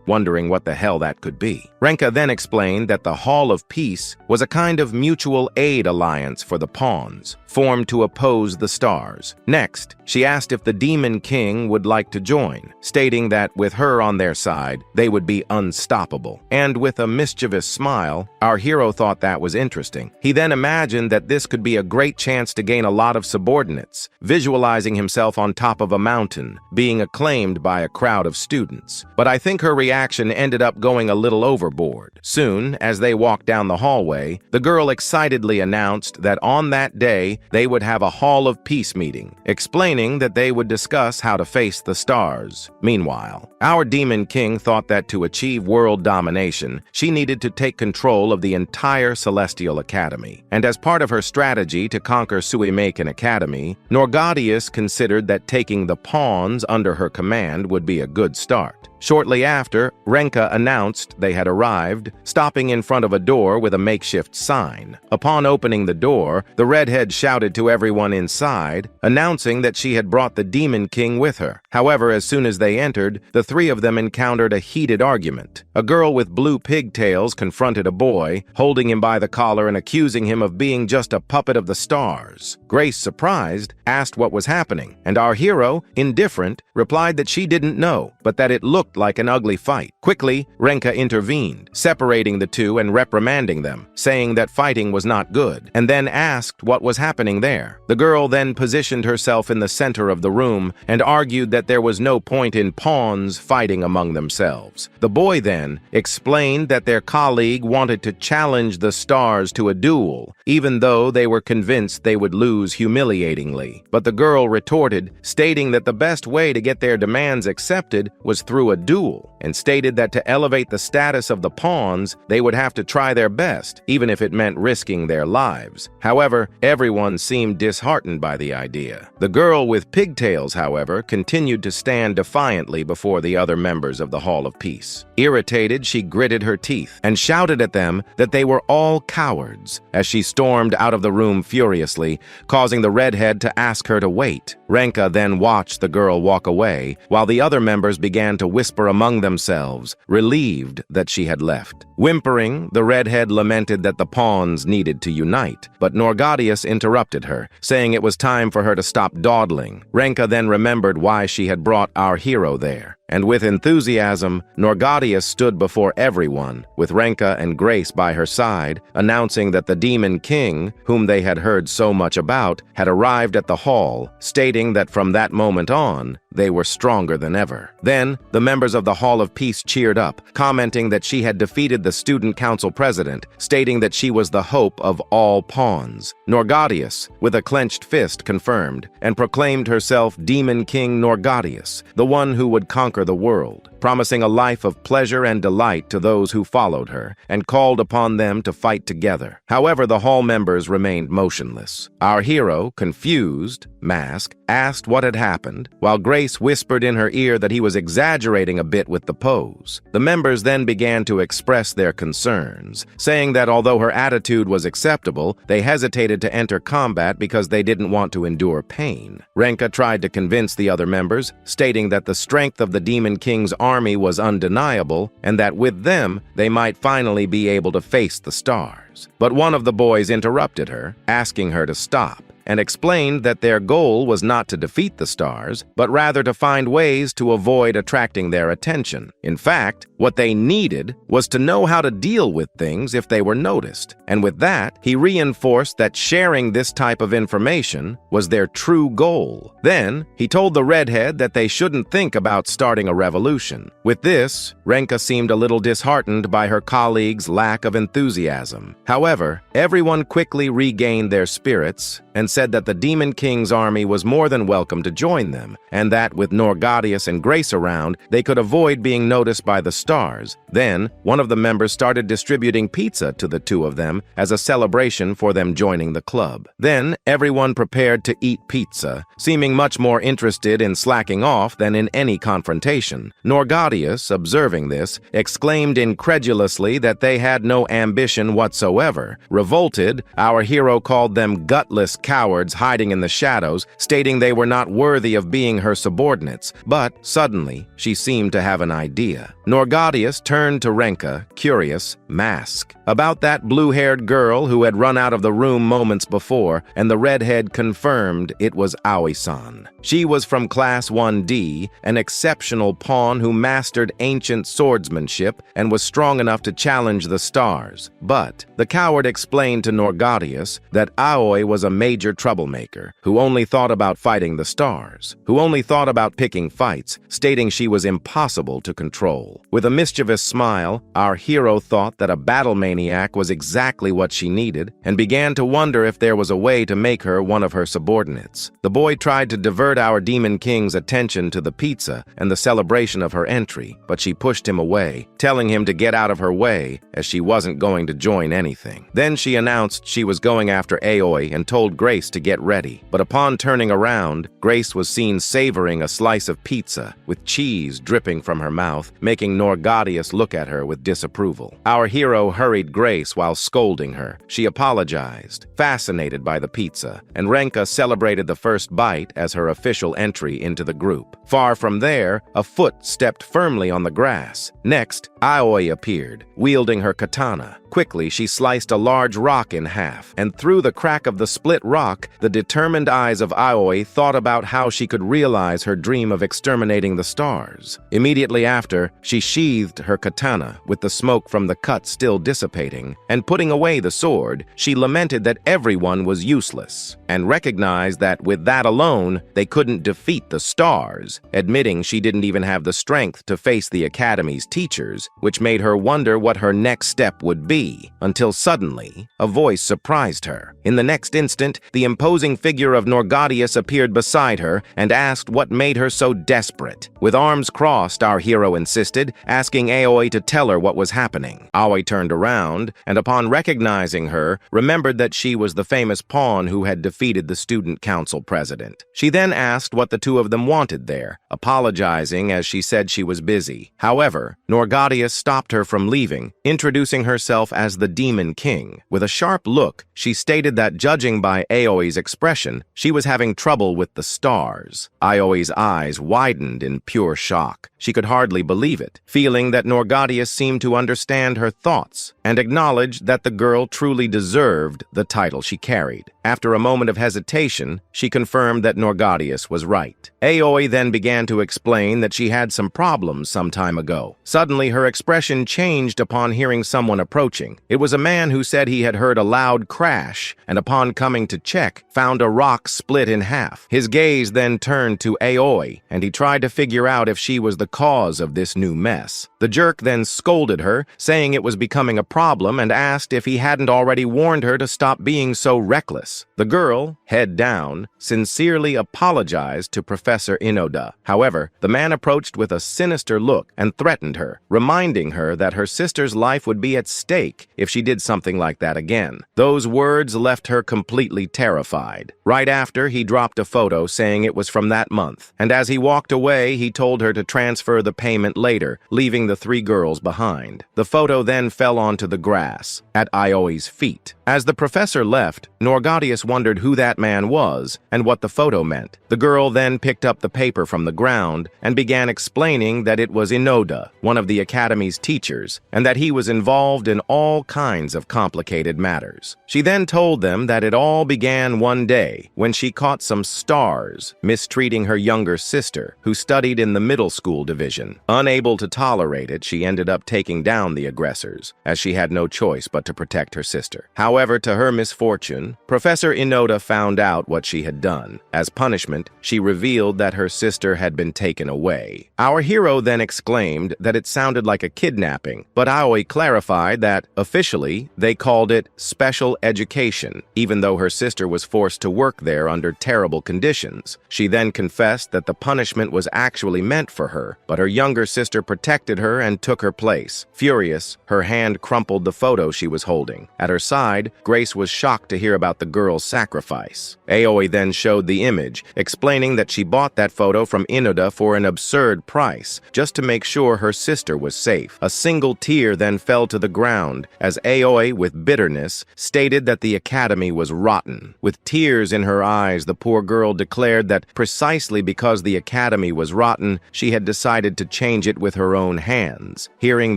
wondering what the hell that could be. Renka then explained that the Hall of Peace was a kind of mutual aid alliance for the pawns, formed to oppose the stars. Next, she asked if the Demon King would like to join, stating that with her on their side, they would be unstoppable. And with a mischievous smile, our hero thought that was interesting. He then imagined that this could be a great chance to gain a lot of subordinates, visualizing himself on top of a mountain, being acclaimed by a crowd of students. But I think her reaction ended up going a little overboard. Soon, as they walked down the hallway, the girl excitedly announced that on that day, they would have a Hall of Peace meeting, explaining that they would discuss how to face the stars. Meanwhile, our Demon King thought that to achieve world domination, she needed to take control of the entire Celestial Academy. And as part of her strategy to conquer Suimeikan Academy, Norgadius considered that taking the pawns under her command would be a good start. Shortly after, Renka announced they had arrived, stopping in front of a door with a makeshift sign. Upon opening the door, the redhead shouted to everyone inside, announcing that she had brought the Demon King with her. However, as soon as they entered, the three of them encountered a heated argument. A girl with blue pigtails confronted a boy, holding him by the collar and accusing him of being just a puppet of the stars. Grace, surprised, asked what was happening, and our hero, indifferent, replied that she didn't know, but that it looked like an ugly fight. Quickly, Renka intervened, separating the two and reprimanding them, saying that fighting was not good, and then asked what was happening there. The girl then positioned herself in the center of the room and argued that there was no point in pawns fighting among themselves. The boy then explained that their colleague wanted to challenge the stars to a duel, even though they were convinced they would lose humiliatingly. But the girl retorted, stating that the best way to get their demands accepted was through a duel, and stated that to elevate the status of the pawns, they would have to try their best, even if it meant risking their lives. However, everyone seemed disheartened by the idea. The girl with pigtails, however, continued to stand defiantly before the other members of the Hall of Peace. Irritated, she gritted her teeth and shouted at them that they were all cowards as she stormed out of the room furiously, causing the redhead to ask her to wait. Renka then watched the girl walk away, while the other members began to whisper among themselves, relieved that she had left. Whimpering, the redhead lamented that the pawns needed to unite, but Norgadius interrupted her, saying it was time for her to stop dawdling. Renka then remembered why she had brought our hero there, and with enthusiasm, Norgadius stood before everyone, with Renka and Grace by her side, announcing that the Demon King, whom they had heard so much about, had arrived at the hall, stating that from that moment on, they were stronger than ever. Then, the members of the Hall of Peace cheered up, commenting that she had defeated the Student Council president, stating that she was the hope of all pawns. Norgadius, with a clenched fist, confirmed, and proclaimed herself Demon King Norgadius, the one who would conquer conquer the world, promising a life of pleasure and delight to those who followed her, and called upon them to fight together. However, the hall members remained motionless. Our hero, confused, masked, asked what had happened, while Grace whispered in her ear that he was exaggerating a bit with the pose. The members then began to express their concerns, saying that although her attitude was acceptable, they hesitated to enter combat because they didn't want to endure pain. Renka tried to convince the other members, stating that the strength of the Demon King's army was undeniable and that with them, they might finally be able to face the stars. But one of the boys interrupted her, asking her to stop, and explained that their goal was not to defeat the stars, but rather to find ways to avoid attracting their attention. In fact, what they needed was to know how to deal with things if they were noticed. And with that, he reinforced that sharing this type of information was their true goal. Then, he told the redhead that they shouldn't think about starting a revolution. With this, Renka seemed a little disheartened by her colleagues' lack of enthusiasm. However, everyone quickly regained their spirits and said that the Demon King's army was more than welcome to join them, and that with Norgadius and Grace around, they could avoid being noticed by the stars. Then, one of the members started distributing pizza to the two of them as a celebration for them joining the club. Then, everyone prepared to eat pizza, seeming much more interested in slacking off than in any confrontation. Norgadius, observing this, exclaimed incredulously that they had no ambition whatsoever. Revolted, our hero called them gutless cowards hiding in the shadows, stating they were not worthy of being her subordinates. But suddenly, she seemed to have an idea. Norgadius turned to Renka, curious, mask, about that blue-haired girl who had run out of the room moments before, and the redhead confirmed it was Aoi-san. She was from Class 1D, an exceptional pawn who mastered ancient swordsmanship and was strong enough to challenge the stars. But the coward explained to Norgadius that Aoi was a major troublemaker who only thought about fighting the stars, who only thought about picking fights, stating she was impossible to control. With a mischievous smile, our hero thought that a battle maniac was exactly what she needed and began to wonder if there was a way to make her one of her subordinates. The boy tried to divert our Demon King's attention to the pizza and the celebration of her entry, but she pushed him away, telling him to get out of her way as she wasn't going to join anything. Then she announced she was going after Aoi and told Grace to get ready. But upon turning around, Grace was seen savoring a slice of pizza with cheese dripping from her mouth, making Norgadius look at her with disapproval. Our hero hurried Grace while scolding her. She apologized, fascinated by the pizza, and Renka celebrated the first bite as her official entry into the group. Far from there, a foot stepped firmly on the grass. Next, Aoi appeared, wielding her katana. Quickly, she sliced a large rock in half, and through the crack of the split rock, the determined eyes of Aoi thought about how she could realize her dream of exterminating the stars. Immediately after, she sheathed her katana, with the smoke from the cut still dissipating, and putting away the sword, she lamented that everyone was useless, and recognized that with that alone, they couldn't defeat the stars, admitting she didn't even have the strength to face the Academy's teachers, which made her wonder what her next step would be, until suddenly, a voice surprised her. In the next instant, the imposing figure of Norgadius appeared beside her and asked what made her so desperate. With arms crossed, our hero insisted, asking Aoi to tell her what was happening. Aoi turned around, and upon recognizing her, remembered that she was the famous pawn who had defeated the student council president. She then asked what the two of them wanted there, apologizing as she said she was busy. However, Norgadius stopped her from leaving, introducing herself as the Demon King. With a sharp look, she stated that judging by Aoi's expression, she was having trouble with the stars. Aoi's eyes widened in pure shock. She could hardly believe it, feeling that Norgadius seemed to understand her thoughts and acknowledged that the girl truly deserved the title she carried. After a moment of hesitation, she confirmed that Norgadius was right. Aoi then began to explain that she had some problems some time ago. Suddenly, her expression changed upon hearing someone approaching. It was a man who said he had heard a loud crash, and upon coming to check, check, found a rock split in half. His gaze then turned to Aoi, and he tried to figure out if she was the cause of this new mess. The jerk then scolded her, saying it was becoming a problem, and asked if he hadn't already warned her to stop being so reckless. The girl, head down, sincerely apologized to Professor Inoda. However, the man approached with a sinister look and threatened her, reminding her that her sister's life would be at stake if she did something like that again. Those words left her completely terrified. Right after, he dropped a photo saying it was from that month, and as he walked away, he told her to transfer the payment later, leaving the 3 girls behind. The photo then fell onto the grass, at Aoi's feet. As the professor left, Norgatius wondered who that man was and what the photo meant. The girl then picked up the paper from the ground and began explaining that it was Inoda, one of the academy's teachers, and that he was involved in all kinds of complicated matters. She then told them that it all began one day when she caught some stars mistreating her younger sister, who studied in the middle school division. Unable to tolerate it, she ended up taking down the aggressors, as she had no choice but to protect her sister. However, to her misfortune, Professor Inoda found out what she had done. As punishment, she revealed that her sister had been taken away. Our hero then exclaimed that it sounded like a kidnapping, but Aoi clarified that, officially, they called it special education, even though her sister was forced to work there under terrible conditions. She then confessed that the punishment was actually meant for her, but her younger sister protected her and took her place. Furious, her hand crumpled the photo she was holding. At her side, Grace was shocked to hear about the girl's sacrifice. Aoi then showed the image, explaining that she bought that photo from Inoda for an absurd price, just to make sure her sister was safe. A single tear then fell to the ground, as Aoi, with bitterness, stated that the academy was rotten. With tears in her eyes, the poor girl declared that precisely because the academy was rotten, she had decided to change it with her own hands. Hearing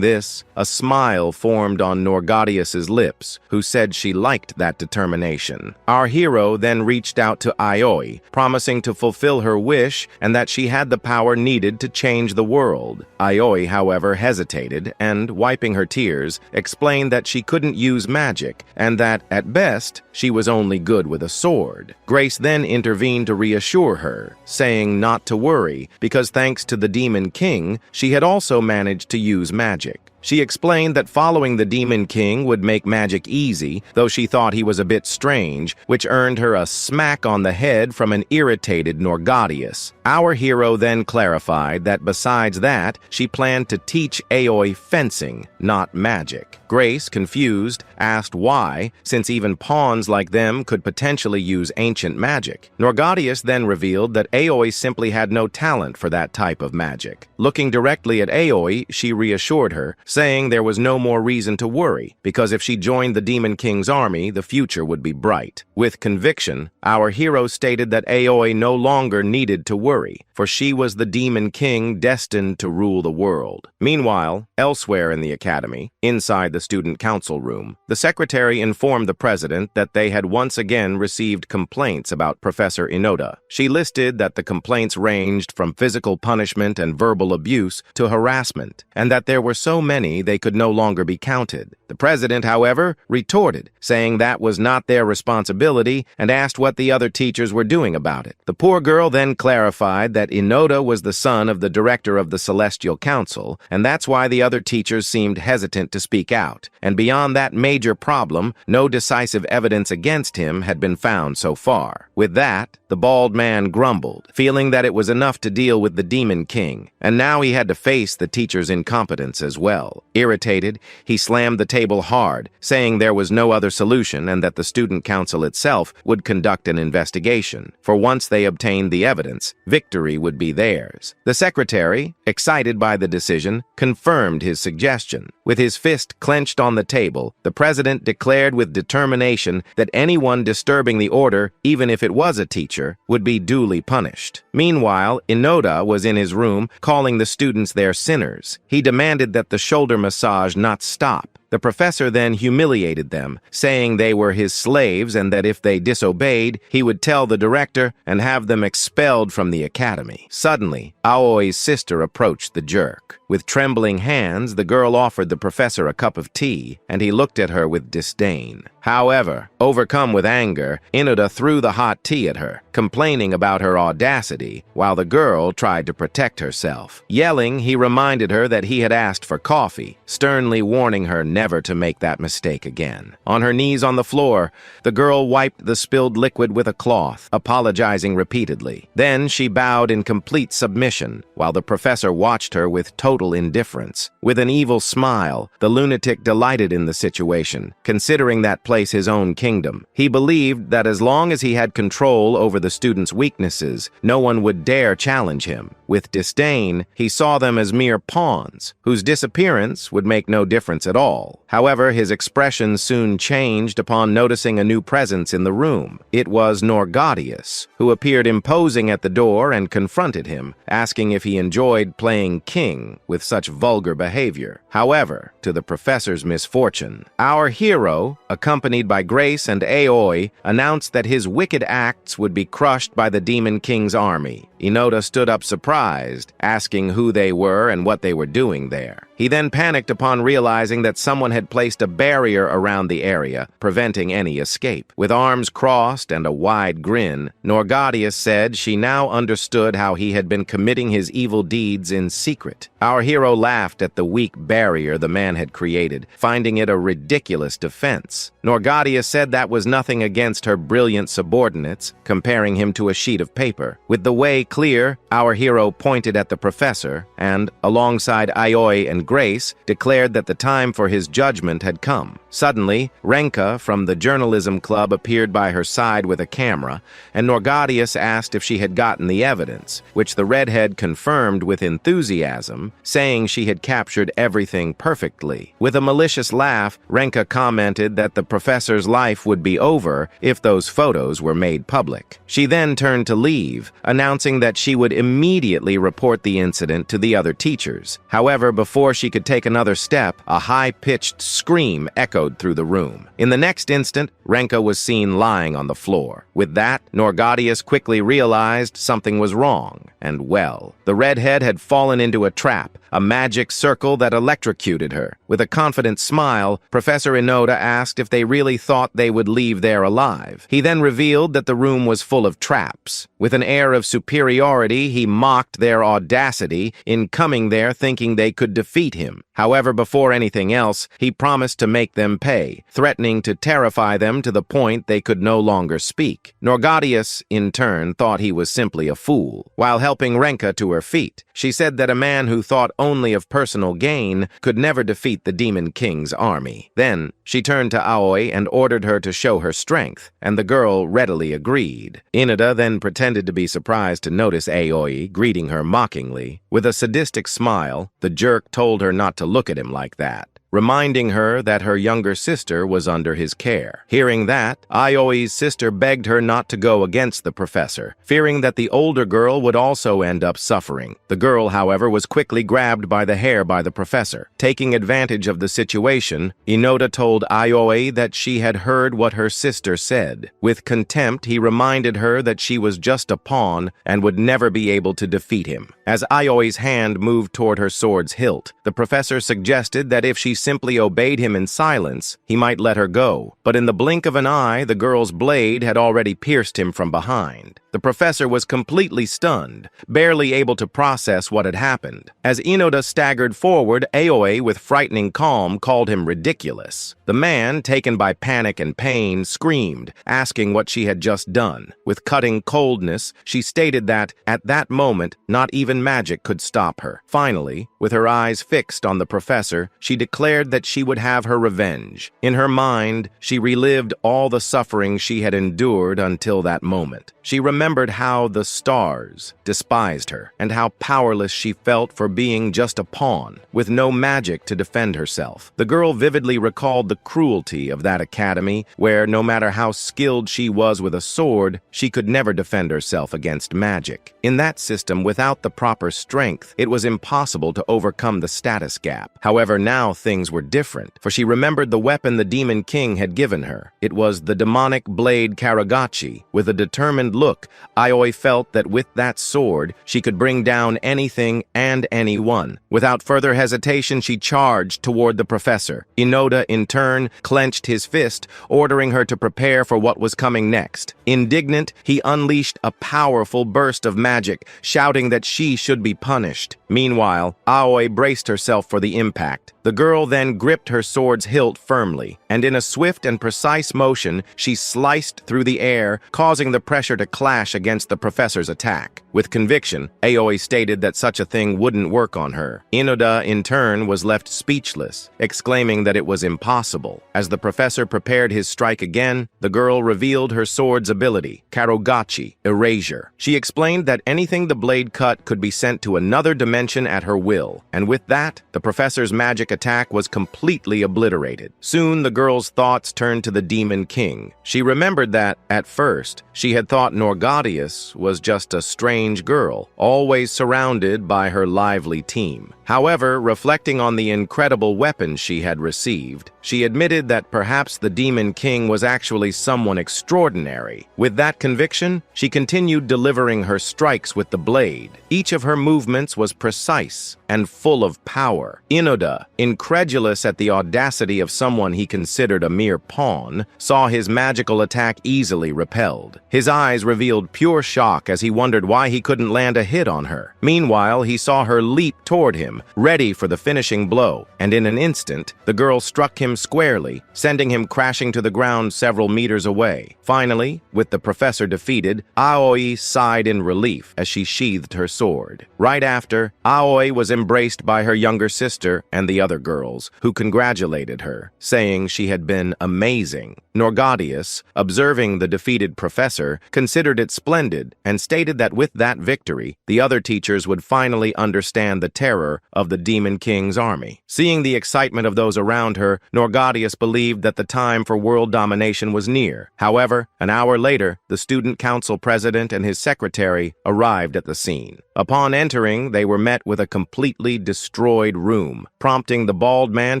this, a smile formed on Norgatius's lips, who said she liked that determination. Our hero then reached out to Aoi, promising to fulfill her wish and that she had the power needed to change the world. Aoi, however, hesitated and, wiping her tears, explained that she couldn't use magic and that, at best, she was only good with a sword. Grace then intervened to reassure her, saying not to worry because thanks to the Demon King, she had also managed to use magic. She explained that following the Demon King would make magic easy, though she thought he was a bit strange, which earned her a smack on the head from an irritated Norgatius. Our hero then clarified that besides that, she planned to teach Aoi fencing, not magic. Grace, confused, asked why, since even pawns like them could potentially use ancient magic. Norgatius then revealed that Aoi simply had no talent for that type of magic. Looking directly at Aoi, she reassured her, saying there was no more reason to worry, because if she joined the Demon King's army, the future would be bright. With conviction, our hero stated that Aoi no longer needed to worry, for she was the Demon King destined to rule the world. Meanwhile, elsewhere in the academy, inside the student council room, the secretary informed the president that they had once again received complaints about Professor Inoda. She listed that the complaints ranged from physical punishment and verbal abuse to harassment, and that there were so many they could no longer be counted. The president, however, retorted, saying that was not their responsibility and asked what the other teachers were doing about it. The poor girl then clarified that Inoda was the son of the director of the Celestial Council, and that's why the other teachers seemed hesitant to speak out. And beyond that major problem, no decisive evidence against him had been found so far. With that, the bald man grumbled, feeling that it was enough to deal with the Demon King, and now he had to face the teacher's incompetence as well. Irritated, he slammed the table hard, saying there was no other solution and that the student council itself would conduct an investigation, for once they obtained the evidence, victory would be theirs. The secretary, excited by the decision, confirmed his suggestion. With his fist clenched on the table, the president declared with determination that anyone disturbing the order, even if it was a teacher, would be duly punished. Meanwhile, Inoda was in his room, calling the students their sinners. He demanded that the shoulder massage not stop. The professor then humiliated them, saying they were his slaves and that if they disobeyed, he would tell the director and have them expelled from the academy. Suddenly, Aoi's sister approached the jerk. With trembling hands, the girl offered the professor a cup of tea, and he looked at her with disdain. However, overcome with anger, Inoda threw the hot tea at her, complaining about her audacity, while the girl tried to protect herself. Yelling, he reminded her that he had asked for coffee, sternly warning her never to make that mistake again. On her knees on the floor, the girl wiped the spilled liquid with a cloth, apologizing repeatedly. Then she bowed in complete submission, while the professor watched her with total indifference. With an evil smile, the lunatic delighted in the situation, considering that place his own kingdom. He believed that as long as he had control over the students' weaknesses, no one would dare challenge him. With disdain, he saw them as mere pawns, whose disappearance would make no difference at all. However, his expression soon changed upon noticing a new presence in the room. It was Norgadius, who appeared imposing at the door and confronted him, asking if he enjoyed playing king with such vulgar behavior. However, to the professor's misfortune, our hero, accompanied by Grace and Aoi, announced that his wicked acts would be crushed by the Demon King's army. Inoda stood up surprised, asking who they were and what they were doing there. He then panicked upon realizing that someone had placed a barrier around the area, preventing any escape. With arms crossed and a wide grin, Norgadius said she now understood how he had been committing his evil deeds in secret. Our hero laughed at the weak barrier the man had created, finding it a ridiculous defense. Norgadius said that was nothing against her brilliant subordinates, comparing him to a sheet of paper. With the way clear, our hero pointed at the professor and, alongside Aoi and Grace, declared that the time for his judgment had come. Suddenly, Renka from the journalism club appeared by her side with a camera, and Norgadius asked if she had gotten the evidence, which the redhead confirmed with enthusiasm, saying she had captured everything perfectly. With a malicious laugh, Renka commented that the professor's life would be over if those photos were made public. She then turned to leave, announcing that she would immediately report the incident to the other teachers. However, before she could take another step, a high-pitched scream echoed through the room. In the next instant, Renka was seen lying on the floor. With that, Norgadius quickly realized something was wrong, and well, the redhead had fallen into a trap, a magic circle that electrocuted her. With a confident smile, Professor Inoda asked if they really thought they would leave there alive. He then revealed that the room was full of traps. With an air of superiority, he mocked their audacity in coming there thinking they could defeat him. However, before anything else, he promised to make them pay, threatening to terrify them to the point they could no longer speak. Norgadius, in turn, thought he was simply a fool. While helping Renka to her feet, she said that a man who thought only of personal gain could never defeat the Demon King's army. Then, she turned to Aoi and ordered her to show her strength, and the girl readily agreed. Inoda then pretended to be surprised to notice Aoi greeting her mockingly. With a sadistic smile, the jerk told her not to look at him like that, reminding her that her younger sister was under his care. Hearing that, Aoi's sister begged her not to go against the professor, fearing that the older girl would also end up suffering. The girl, however, was quickly grabbed by the hair by the professor. Taking advantage of the situation, Inoda told Aoi that she had heard what her sister said. With contempt, he reminded her that she was just a pawn and would never be able to defeat him. As Aoi's hand moved toward her sword's hilt, the professor suggested that if she simply obeyed him in silence, he might let her go. But in the blink of an eye, the girl's blade had already pierced him from behind. The professor was completely stunned, barely able to process what had happened. As Inoda staggered forward, Aoi, with frightening calm, called him ridiculous. The man, taken by panic and pain, screamed, asking what she had just done. With cutting coldness, she stated that, at that moment, not even magic could stop her. Finally, with her eyes fixed on the professor, she declared that she would have her revenge. In her mind, she relived all the suffering she had endured until that moment. She remembered how the stars despised her, and how powerless she felt for being just a pawn, with no magic to defend herself. The girl vividly recalled the cruelty of that academy, where no matter how skilled she was with a sword, she could never defend herself against magic. In that system, without the proper strength, it was impossible to overcome the status gap. However, now things were different, for she remembered the weapon the Demon King had given her. It was the demonic blade Karagachi. With a determined look, Aoi felt that with that sword, she could bring down anything and anyone. Without further hesitation, she charged toward the professor. Inoda, in turn, clenched his fist, ordering her to prepare for what was coming next. Indignant, he unleashed a powerful burst of magic, shouting that she should be punished. Meanwhile, Aoi braced herself for the impact. The girl then gripped her sword's hilt firmly, and in a swift and precise motion, she sliced through the air, causing the pressure to clash against the professor's attack. With conviction, Aoi stated that such a thing wouldn't work on her. Inoda, in turn, was left speechless, exclaiming that it was impossible. As the professor prepared his strike again, the girl revealed her sword's ability, Karogachi, erasure. She explained that anything the blade cut could be sent to another dimension at her will, and with that, the professor's magic attack was completely obliterated. Soon, the girl's thoughts turned to the Demon King. She remembered that, at first, she had thought Norgadius was just a strange girl, always surrounded by her lively team. However, reflecting on the incredible weapons she had received, she admitted that perhaps the Demon King was actually someone extraordinary. With that conviction, she continued delivering her strikes with the blade. Each of her movements was precise and full of power. Inoda, incredulous at the audacity of someone he considered a mere pawn, saw his magical attack easily repelled. His eyes revealed pure shock as he wondered why he couldn't land a hit on her. Meanwhile, he saw her leap toward him, ready for the finishing blow, and in an instant, the girl struck him squarely, sending him crashing to the ground several meters away. Finally, with the professor defeated, Aoi sighed in relief as she sheathed her sword. Right after, Aoi was embraced by her younger sister and the other girls, who congratulated her, saying she had been amazing. Norgadius, observing the defeated professor, considered it splendid and stated that with that victory, the other teachers would finally understand the terror of the Demon King's army. Seeing the excitement of those around her, Norgadius believed that the time for world domination was near. However, an hour later, the student council president and his secretary arrived at the scene. Upon entering, they were met with a completely destroyed room, prompting the bald man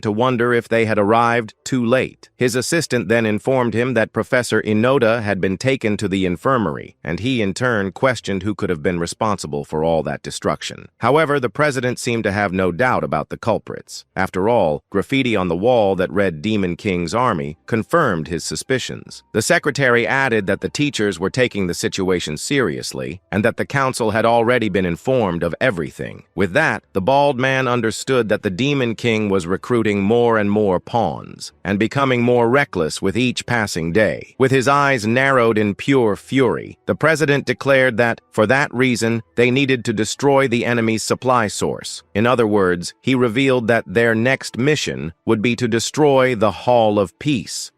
to wonder if they had arrived too late. His assistant then informed him that Professor Inoda had been taken to the infirmary, and he in turn questioned who could have been responsible for all that destruction. However, the president seemed to have no doubt about the culprits. After all, graffiti on the wall that read Demon King's Army confirmed his suspicions. The secretary added that the teachers were taking the situation seriously, and that the council had already been informed of everything. With that, the bald man understood that the Demon King was recruiting more and more pawns, and becoming more reckless with each passing day. With his eyes narrowed in pure fury, the president declared that, for that reason, they needed to destroy the enemy's supply source. In other words, he revealed that their next mission would be to destroy the Hall of Peace.